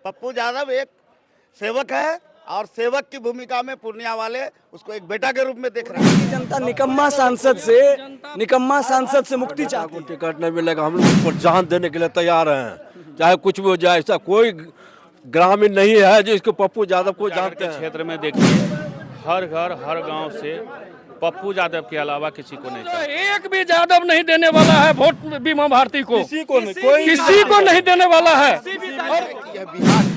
पप्पू यादव एक सेवक है और सेवक की भूमिका में पूर्णिया वाले उसको एक बेटा के रूप में देख रहे हैं। जनता निकम्मा सांसद से मुक्ति चाहती है। टिकट नहीं मिलेगा, हम लोग उस पर जान देने के लिए तैयार हैं, चाहे कुछ भी हो जाए। ऐसा कोई ग्रामीण नहीं है जो इसको पप्पू यादव को जानते हैं। क्षेत्र में देखिए हर घर हर गांव से पप्पू यादव के अलावा किसी को नहीं चाहिए। एक भी यादव नहीं देने वाला है वोट बीमा भारती को, किसी को नहीं, कोई किसी को नहीं देने वाला है। यह बिहार है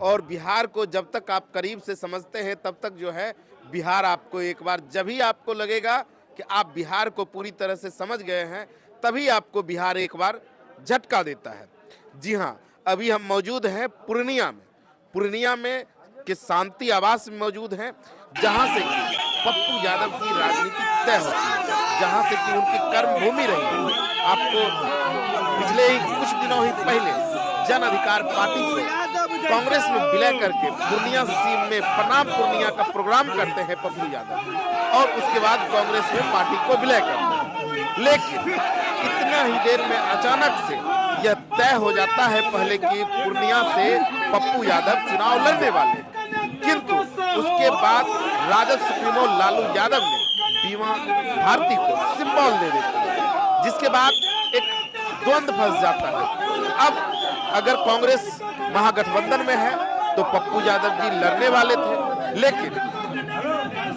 और बिहार को जब तक आप करीब से समझते हैं तब तक जो है बिहार आपको एक बार, जब ही आपको लगेगा कि आप बिहार को पूरी तरह से समझ गए हैं तभी आपको बिहार एक बार झटका देता है। जी हाँ, अभी हम मौजूद हैं पूर्णिया में के शांति आवास में मौजूद हैं, जहां से कि पप्पू यादव की राजनीति तय होती है, जहां से कि उनकी कर्मभूमि रही है। आपको पिछले ही कुछ दिनों ही पहले जन अधिकार पार्टी को कांग्रेस में विलय करके पूर्णिया सीम में प्रणाम पूर्णिया का प्रोग्राम करते हैं पप्पू यादव और उसके बाद कांग्रेस में पार्टी को विलय करते हैं। लेकिन इतना ही देर में अचानक से यह तय हो जाता है पहले कि पूर्णिया से पप्पू यादव चुनाव लड़ने वाले हैं, किंतु उसके बाद राजद सुप्रीमो लालू यादव ने बीमा भारती को सिंबल दे देते हैं, जिसके बाद एक द्वंद्व फंस जाता है। अब अगर कांग्रेस महागठबंधन में है तो पप्पू यादव जी लड़ने वाले थे, लेकिन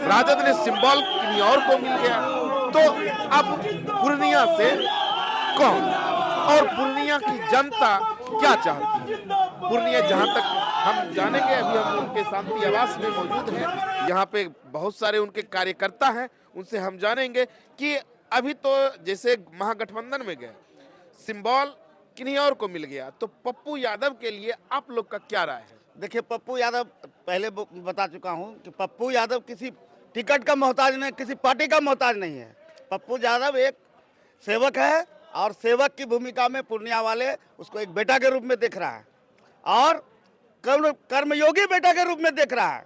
राजद ने सिंबल किन्हीं और को मिल गया, तो अब पूर्णिया से कौन और पूर्णिया की जनता क्या चाहती है? पूर्णिया जहां तक हम जानेंगे, अभी हम उनके शांति आवास में मौजूद हैं, यहाँ पे बहुत सारे उनके कार्यकर्ता हैं, उनसे हम जानेंगे कि अभी तो जैसे महागठबंधन में गए सिंबल किन्हीं और को मिल गया, तो पप्पू यादव के लिए आप लोग का क्या राय है? देखिए, पप्पू यादव पहले बता चुका हूं कि पप्पू यादव किसी टिकट का मोहताज नहीं, किसी पार्टी का मोहताज नहीं है। पप्पू यादव एक सेवक है और सेवक की भूमिका में पूर्णिया वाले उसको एक बेटा के रूप में देख रहा है और कर्मयोगी बेटा के रूप में देख रहा है।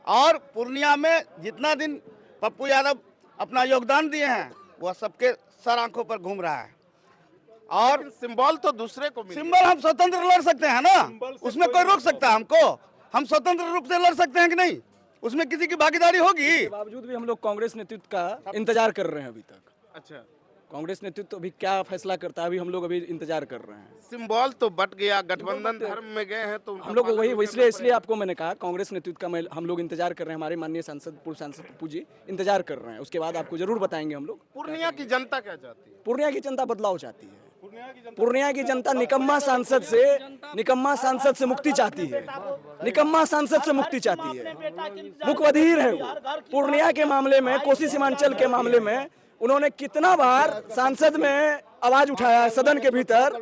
और पूर्णिया में जितना दिन पप्पू यादव अपना योगदान दिए हैं वह सबके सर आंखों पर घूम रहा है। और सिंबल तो दूसरे को मिल सिंबल हम स्वतंत्र लड़ सकते हैं ना, उसमें कोई रोक सकता है हमको? हम स्वतंत्र रूप से लड़ सकते हैं कि नहीं? उसमें किसी की भागीदारी होगी? इसके बावजूद भी हम लोग कांग्रेस नेतृत्व का इंतजार कर रहे हैं अभी तक। अच्छा, कांग्रेस नेतृत्व अभी क्या फैसला करता है, अभी हम लोग अभी इंतजार कर रहे हैं। सिंबल तो बट गया, गठबंधन धर्म में गए हैं तो हम लोग वही इसलिए आपको मैंने कहा कांग्रेस नेतृत्व का हम लोग इंतजार कर रहे हैं। हमारे माननीय पूर्व सांसद पप्पू जी इंतजार कर रहे हैं, उसके बाद आपको जरूर बताएंगे हम लोग। पूर्णिया की जनता क्या चाहती है? पूर्णिया की जनता बदलाव चाहती है। पूर्णिया की जनता निकम्मा सांसद से मुक्ति चाहती है। निकम्मा सांसद से मुक्ति चाहती है। मुखबधिर है वो। पूर्णिया के मामले में, कोसी सीमांचल के मामले में उन्होंने कितना बार सांसद में आवाज उठाया है सदन के भीतर।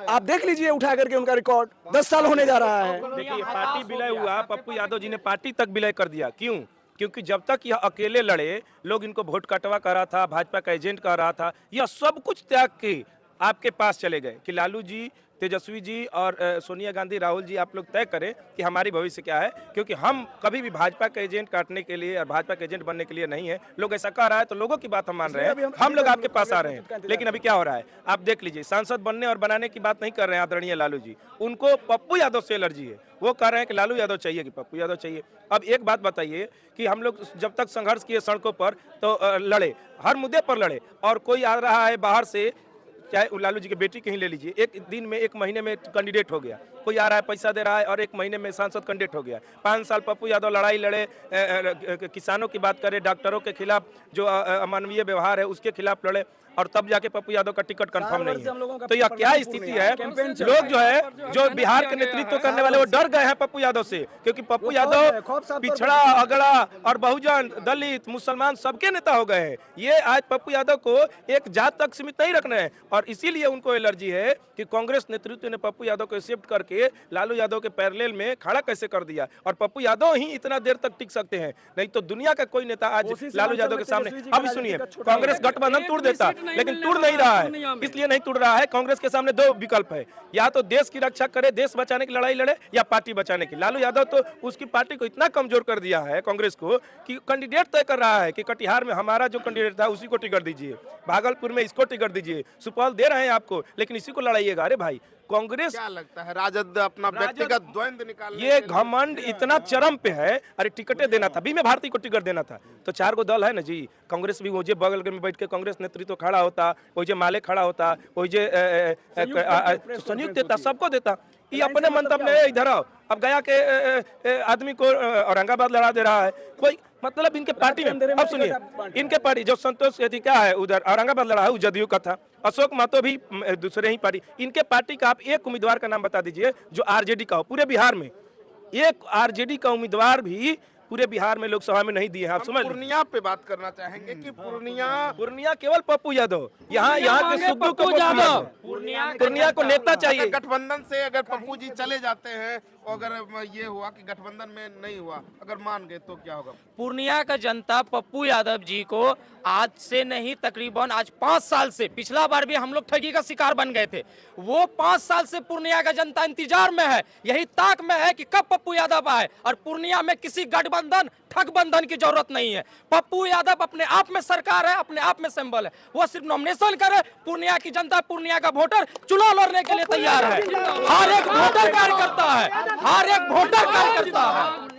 आप देख लीजिए उठा करके उनका रिकॉर्ड 10 साल होने जा रहा है। देखिए, पार्टी विलय हुआ, पप्पू यादव जी ने पार्टी तक विलय कर दिया। क्यों? क्योंकि जब तक यह अकेले लड़े, लोग इनको वोट कटवा कर रहा था, भाजपा का एजेंट कर रहा था, यह सब कुछ त्याग के आपके पास चले गए कि लालू जी, तेजस्वी जी और सोनिया गांधी, राहुल जी, आप लोग तय करें कि हमारी भविष्य क्या है, क्योंकि हम कभी भी भाजपा का एजेंट काटने के लिए और भाजपा के एजेंट बनने के लिए नहीं है। लोग ऐसा कह रहा है तो लोगों की बात हम मान रहे हैं, हम लोग आपके पास आ रहे हैं। लेकिन अभी क्या हो रहा है आप देख लीजिए, सांसद बनने और बनाने की बात नहीं कर रहे हैं आदरणीय लालू जी, उनको पप्पू यादव से एलर्जी है। वो कह रहे हैं कि लालू यादव चाहिए कि पप्पू यादव चाहिए। अब एक बात बताइए कि हम लोग जब तक संघर्ष किए सड़कों पर तो लड़े, हर मुद्दे पर लड़े, और कोई आ रहा है बाहर से, चाहे लालू जी की बेटी कहीं ले लीजिए, एक दिन में, एक महीने में कैंडिडेट हो गया, कोई आ रहा है पैसा दे रहा है और एक महीने में सांसद कैंडिडेट हो गया। 5 साल पप्पू यादव लड़ाई लड़े, किसानों की बात करें, डॉक्टरों के खिलाफ जो अमानवीय व्यवहार है उसके खिलाफ लड़े, और तब जाके पप्पू यादव का टिकट कंफर्म नहीं है। तो यह क्या स्थिति है? लोग जो है, जो बिहार के नेतृत्व करने वाले, वो डर गए हैं पप्पू यादव से, क्योंकि पप्पू यादव पिछड़ा, अगड़ा और बहुजन, दलित, मुसलमान सबके नेता हो गए हैं। ये आज पप्पू यादव को एक जात तक सीमित नहीं रखना है, और इसीलिए उनको एलर्जी है कि कांग्रेस नेतृत्व ने पप्पू यादव को शिफ्ट करके लालू यादव के पैरेलल में खड़ा कैसे कर दिया, और पप्पू यादव ही इतना देर तक टिक सकते हैं, नहीं तो दुनिया का कोई नेता आज लालू यादव के सामने। अभी सुनिए, कांग्रेस गठबंधन तोड़ देता, लेकिन टूट नहीं रहा है। इसलिए नहीं टूट रहा है, कांग्रेस के सामने 2 विकल्प है, या तो देश की रक्षा करे, देश बचाने की लड़ाई लड़े, या पार्टी बचाने की। लालू यादव तो उसकी पार्टी को इतना कमजोर कर दिया है कांग्रेस को कि कैंडिडेट तय कर रहा है कि कटिहार में हमारा जो कैंडिडेट था उसी को टिकट दीजिए, भागलपुर में इसको टिकट दीजिए, सुपौल दे रहे हैं आपको, लेकिन इसी को लड़ाइएगा। अरे भाई, कांग्रेस क्या लगता है राजद अपना व्यक्तिगत द्वंद्व निकालने ये के लिए- घमंड इतना चरम पे है। अरे टिकटें देना था, बीमा भारती को टिकट देना था, तो 4 गो दल है ना जी। कांग्रेस भी वो जे बगल में बैठ के कांग्रेस नेतृत्व खड़ा होता, वो जे माले खड़ा होता, वो जे संयुक्त देता, सबको देता। ये अपने मंतव्य में इधर आओ, अब गया के आदमी को औरंगाबाद लड़ा दे रहा है कोई, मतलब इनके पार्टी में। अब सुनिए, इनके पार्टी जो संतोष यदि क्या है उधर औरंगाबाद लड़ा है, वो जदयू का था। अशोक महतो भी दूसरे ही पार्टी। इनके पार्टी का आप एक उम्मीदवार का नाम बता दीजिए जो आरजेडी का हो पूरे बिहार में। एक आरजेडी का उम्मीदवार भी पूरे बिहार में लोकसभा में नहीं दिए हैं। आप समझ, पूर्णिया पे बात करना चाहेंगे कि पूर्णिया केवल पप्पू यादव, यहाँ के सुब्बू को यादव। पूर्णिया को नेता चाहिए। अगर गठबंधन से अगर पप्पू जी चले जाते हैं, अगर ये हुआ कि गठबंधन में नहीं हुआ, अगर मान गए तो क्या होगा? पूर्णिया का जनता पप्पू यादव जी को आज से नहीं, तकरीबन आज 5 साल से, पिछला बार भी हम लोग ठगी का शिकार बन गए थे, वो 5 साल से पूर्णिया का जनता इंतजार में है, यही ताक में है कि कब पप्पू यादव आए। और पूर्णिया में किसी गठबंधन ठगबंधन की जरूरत नहीं है। पप्पू यादव अपने आप में सरकार है, अपने आप में सिंबल है, वो सिर्फ नॉमिनेशन करे। पूर्णिया की जनता, पूर्णिया का वोटर चुनाव लड़ने के लिए तैयार है। हर एक वोटर कार्य करता है, हर एक वोटर कार्य करता है।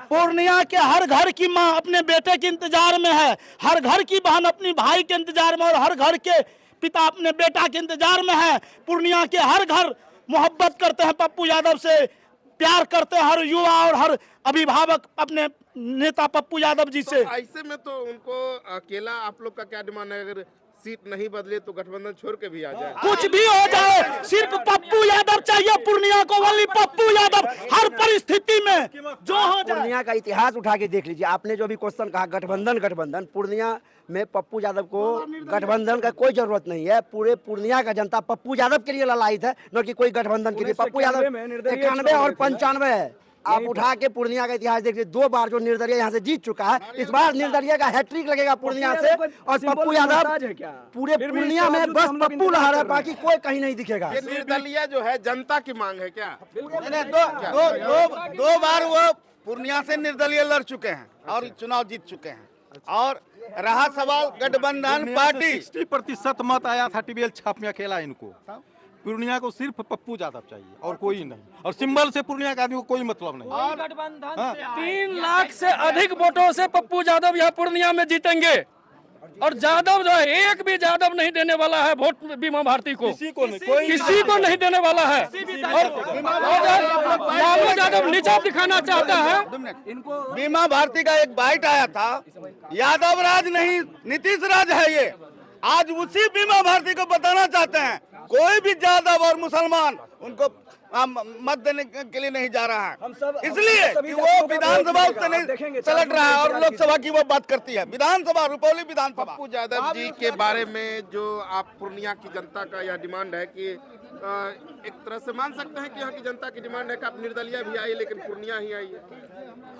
पूर्णिया के हर घर की माँ अपने बेटे के इंतजार में है, हर घर की बहन अपनी भाई के इंतजार में, और हर घर के पिता अपने बेटा के इंतजार में है। पूर्णिया के हर घर मोहब्बत करते हैं पप्पू यादव से, प्यार करते हैं हर युवा और हर अभिभावक अपने नेता पप्पू यादव जी से। तो ऐसे में तो उनको अकेला आप लोग का क्या डिमांड है? अगर सीट नहीं बदले तो गठबंधन छोड़ के भी आ जाए। कुछ भी हो जाए, सिर्फ पप्पू यादव चाहिए पूर्णिया को, ओनली पप्पू यादव हर परिस्थिति में जो हो जाए। पूर्णिया का इतिहास उठा के देख लीजिए। आपने जो भी क्वेश्चन कहा गठबंधन, पूर्णिया में पप्पू यादव को गठबंधन का कोई जरूरत नहीं है। पूरे पूर्णिया का जनता पप्पू यादव के लिए ललायित है, न कि कोई गठबंधन के लिए। पप्पू यादव 91 और 95 है। आप उठा के पूर्णिया का इतिहास देखिए, 2 बार जो निर्दलीय यहाँ से जीत चुका है, इस बार निर्दलीय का हैट्रिक लगेगा पूर्णिया से। और पप्पू यादव पूरे पूर्णिया में बस पप्पू लहर है, बाकी कोई कहीं नहीं दिखेगा। ये निर्दलीय जो है जनता की मांग है क्या? दो बार वो पूर्णिया से निर्दलीय लड़ चुके हैं और चुनाव जीत चुके हैं। और रहा सवाल गठबंधन पार्टी, 60% मत आया था, टीबीएल छाप में अकेला इनको। पूर्णिया को सिर्फ पप्पू यादव चाहिए और कोई नहीं, और सिंबल से पूर्णिया के आदमी को कोई मतलब नहीं। गठबंधन 3 लाख से अधिक वोटों से पप्पू यादव यहाँ पूर्णिया में जीतेंगे। और यादव जो है, एक भी यादव नहीं देने वाला है वोट बीमा भारती को, किसी को नहीं देने वाला है। और लालू यादव नीचा दिखाना चाहता है। बीमा भारती का एक बाइट आया था, यादव राज नहीं नीतीश राज है ये। आज उसी बीमा भारती को बताना चाहते हैं, कोई भी यादव और मुसलमान उनको मत देने के लिए नहीं जा रहा है, इसलिए कि वो विधानसभा से नहीं चलट रहा है और लोकसभा की वो बात करती है। विधानसभा, रुपौली विधानसभा। पप्पू यादव जी के बारे में जो आप पूर्णिया की जनता का यह डिमांड है कि एक तरह से मान सकते हैं कि यहाँ की जनता की डिमांड है कि आप निर्दलीय भी आई लेकिन पूर्णिया ही आई है।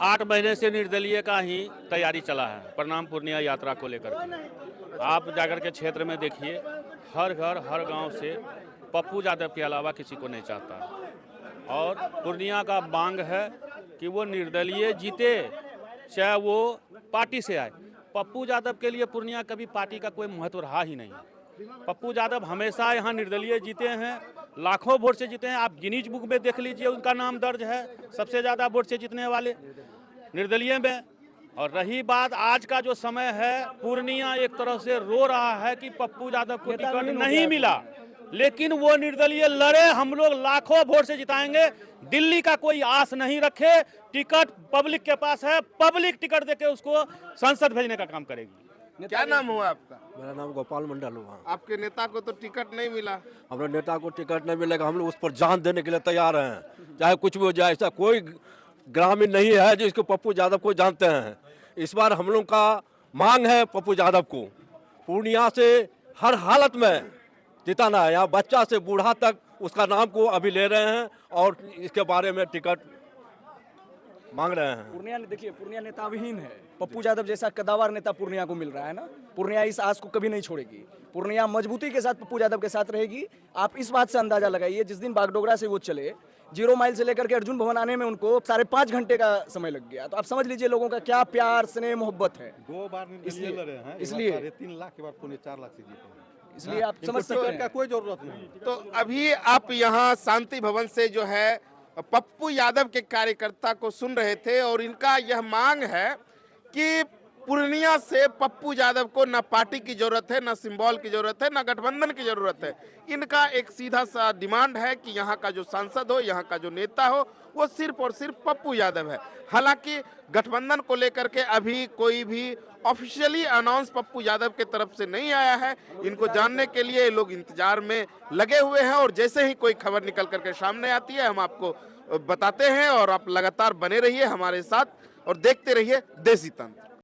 8 महीने से निर्दलीय का ही तैयारी चला है प्रणाम पूर्णिया यात्रा को लेकर के। आप जाकर के क्षेत्र में देखिए, हर घर हर गांव से पप्पू यादव के अलावा किसी को नहीं चाहता। और पूर्णिया का मांग है कि वो निर्दलीय जीते, चाहे वो पार्टी से आए। पप्पू यादव के लिए पूर्णिया कभी पार्टी का कोई महत्व रहा ही नहीं। पप्पू यादव हमेशा यहाँ निर्दलीय जीते हैं, लाखों वोट से जीते हैं। आप गिनीज बुक में देख लीजिए, उनका नाम दर्ज है सबसे ज़्यादा वोट से जीतने वाले निर्दलीय में। और रही बात आज का जो समय है, पूर्णिया एक तरह से रो रहा है कि पप्पू यादव को टिकट नहीं मिला, लेकिन वो निर्दलीय लड़े, हम लोग लाखों वोट से जिताएंगे। दिल्ली का कोई आस नहीं रखे, टिकट पब्लिक के पास है, पब्लिक टिकट देके उसको संसद भेजने का काम करेगी। क्या नाम हुआ आपका? मेरा नाम गोपाल मंडल हुआ। आपके नेता को तो टिकट नहीं मिला। हमारे नेता को टिकट नहीं मिलेगा, हम लोग उस पर जान देने के लिए तैयार हैं, चाहे कुछ भी हो जाए। ऐसा कोई ग्रामीण नहीं है जिसको पप्पू यादव को जानते हैं। इस बार हम लोग का मांग है पप्पू यादव को पूर्णिया से हर हालत में जिताना है। यहाँ बच्चा से बूढ़ा तक उसका नाम को अभी ले रहे हैं और इसके बारे में टिकट मांग रहे हैं। पूर्णिया ने देखिए, पूर्णिया नेताविहीन है। पप्पू यादव जैसा कदावर नेता पूर्णिया को मिल रहा है ना। पूर्णिया इस आस को कभी नहीं छोड़ेगी। पूर्णिया मजबूती के साथ पप्पू यादव के साथ रहेगी। आप इस बात से अंदाजा लगाइए, जिस दिन बागडोगरा से वो चले, 0 माइल से लेकर के अर्जुन भवन आने में उनको 5.5 घंटे का समय लग गया। तो आप समझ लीजिए लोगों का क्या प्यार, स्नेह, मोहब्बत है। 2 बार इसलिए लड़े हैं, इसलिए 3 लाख के बाद 4.5 लाख से जीते हैं। इसलिए आप समझ सकते हैं। कोई जरूरत नहीं। तो अभी आप यहाँ शांति भवन से जो है पप्पू यादव के कार्यकर्ता को सुन रहे थे और इनका यह मांग है कि पूर्णिया से पप्पू यादव को न पार्टी की जरूरत है, न सिंबल की जरूरत है, न गठबंधन की जरूरत है। इनका एक सीधा सा डिमांड है कि यहाँ का जो सांसद हो, यहाँ का जो नेता हो, वो सिर्फ और सिर्फ पप्पू यादव है। हालांकि गठबंधन को लेकर के अभी कोई भी ऑफिशियली अनाउंस पप्पू यादव के तरफ से नहीं आया है। इनको जानने के लिए लोग इंतजार में लगे हुए हैं और जैसे ही कोई खबर निकल करके सामने आती है हम आपको बताते हैं। और आप लगातार बने रहिए हमारे साथ और देखते रहिए देसी तंत्र।